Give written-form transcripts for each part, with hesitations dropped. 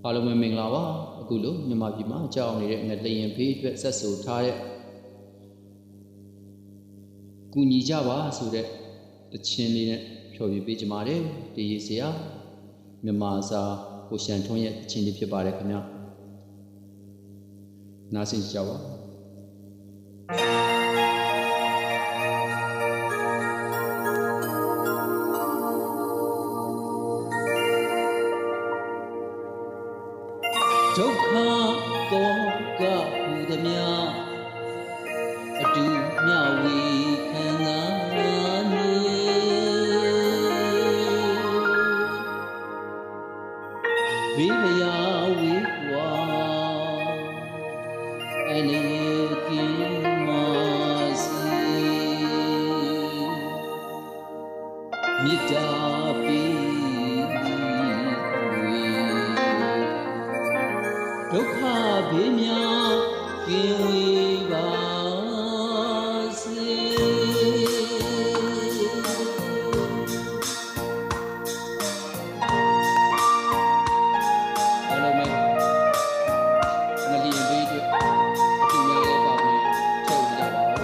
အားလုံးပဲမင်္ဂလာပါအခုလိုမြန်မာပြည်မှာကြောက်နေတဲ့ငလျင်ဖေးအတွက်ဆက်ဆိုထားတဲ့ကူညီကြပါဆိုတဲ့တခြင်းလေးနဲ့ဖြော်ပြပေးကြပါတယ်ဒီရေးစရာမြန်မာစာကိုရှန်ထွန်းရဲ့တခြင်းလေးဖြစ်ပါတယ်ခင်ဗျနားဆင်ကြပါဒုက္ခကောကဟူသည်များအတူမျှဝေခံစားနေဘေးမယာဝေးကွာအနေကင်းမာစီမေတ္တာပေးဒုက္ခဘေးများကင်းဝေးပါစေအားလုံးပဲငလျင်ဘေးအတွက်အတူများလည်းပါဝင်ထုတ်ကြပါဦး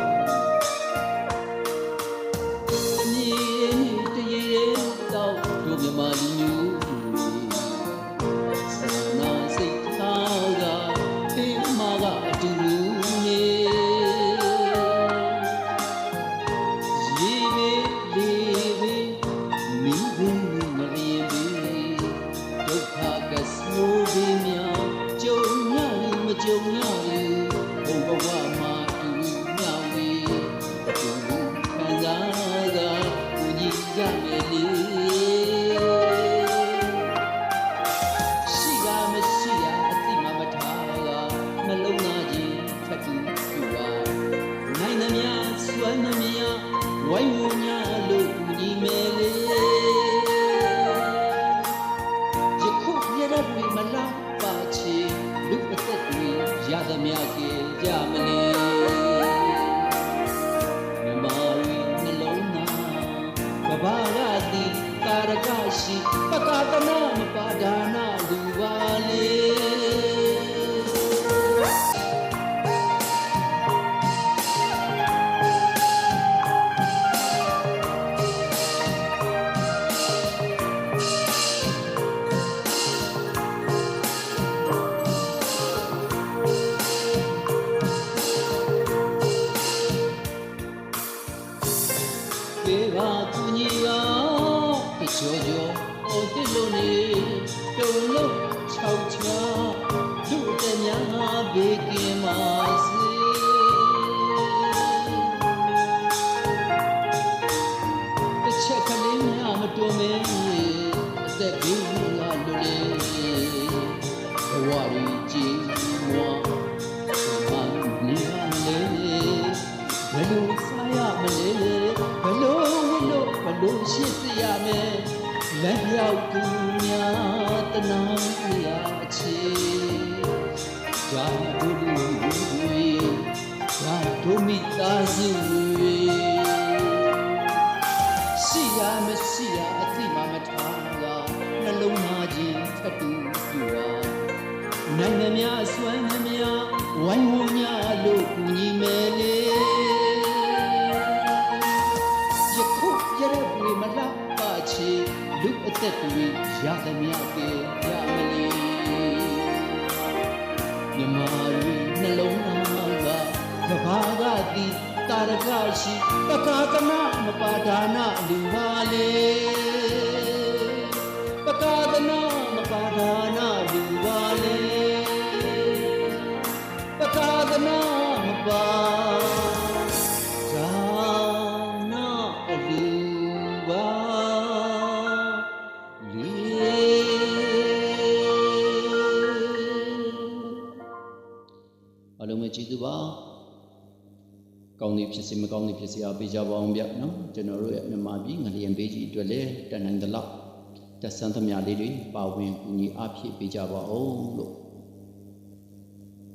အမြင်တရေတော့တို့မြမကြီးမျိုးကြုံရလေဘုံဘဝမှာတူညဝေအတူခံစားကကိုကြီးကြမယ်လေရှိကမရှိရအတိမမထားကနှလုံးသားကြီးထပ်တူပြပါနိုင်သမျှစွမ်းသမျှဝိုင်းဝန်းများလို့ကိုကြီးမယ်လေယခုရတဲ့ပြီမလားပါချေလူအသက်တွေရသမျှကေကြမလဲမြမရီနှလုံးသားကဘာကတိကာရကရှိပကတနာမပါဒါနာလူပါလေပေးပါသူညီပါတချို့ကျော်ဟိုတစ်လို့နေတုံလို့၆ချာလူတများဘေးကင်းပါစေတစ်ချက်ကလေးများမတွမဲအသက်ဘေးလူလာလို့လေဘဝကြီးကြီးမွားဘာနေရလဲဘယ်လိုစားရမလဲဘလို့ရှိစေရမယ်လက်ရောက်သူများတနာရချေဓာတုလူတွေဓာတုမိသားစုတွေရှိရမရှိရအတိမမထားကနှလုံးသားကြီးထပ်တူပြပါနိုင်ငံများအစွမ်းများဝိုင်းဝန်းများလို့ကူညီမယ်လေရတဲ့တွေမလားပါချေလူအသက်တွေရသမျှကေရမလေမြမာရီနှလုံးသားကဘာကတိတာရကရှိပကာကနာမပါဒါနာလူပါလေပကာကနာမပါဒါနာလူပါလေပကာကနာမပါအားလုံးပဲကျေးဇူးပါကောင်းသည်ဖြစ်စေမကောင်းသည်ဖြစ်စေအားပေးကြပါအောင်ဗျနော်ကျွန်တော်တို့ရဲ့မြန်မာပြည်ငလျင်ဘေးကြီးအတွက်လည်းတန်နိုင်သလောက်တက်ဆန်းသမျှလေးတွေပါဝင်ကူညီအားဖြည့်ပေးကြပါအောင်လို့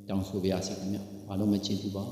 တောင်းဆိုပါရစေခင်ဗျအားလုံးပဲကျေးဇူးပါ